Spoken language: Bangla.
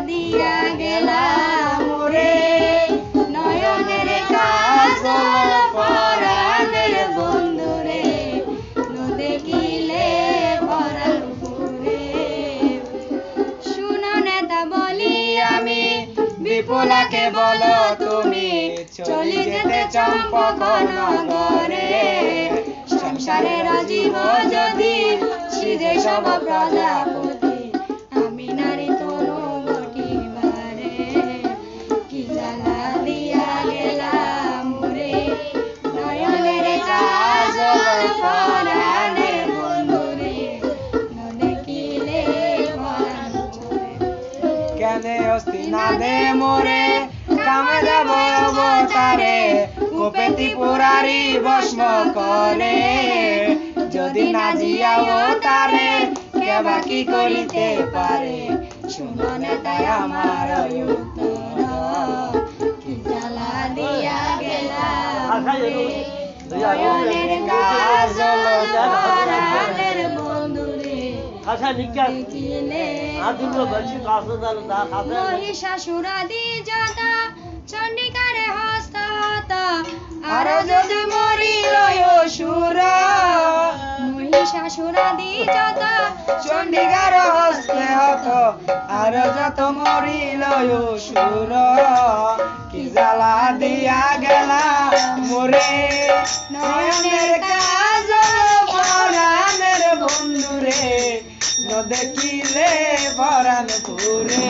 দিয়া গেলা মোরে নয়নের কাজল পরাণের বন্ধুরে দেখিলে পরাণ পুরে। শুনো নেতা বলি আমি বিপুলাকে বলো তুমি চলি যেতে চম্পক নগরে সংসারের জীব যদি সিজে সব প্রজাপতি আমি নারী তনু ঘটিবারে কি জ্বালা দিয়া গেলাম মোরে নয়নের কাজল পরাণের বন্ধুরে দেখিলে পরাণ পুরে। কেনে অস্তি না দে মোরে কামে যাব অবতারে কোপেতি পুরারি ভস্ম করে যদি না জিয়াও তারে কেবা কি করিতে পারে শুনো নেতাই আমার উত্তর কি জ্বালা দিয়া গেলাম মোরে নয়নের কাজল পরাণের বন্ধুরে দেখিলে মহিষাসুরাদি যথা চণ্ডিকারে হস্তহত আর যদি মরিল অসুর মহিষাসুরাদি যথা চণ্ডিকার হস্তে হত আর যত মরিল অসুর কি জ্বালা দিয়া গেলা মোরে নয়নের কাজল পরাণের বন্ধুরে দেখিলে পরাণ পুরে।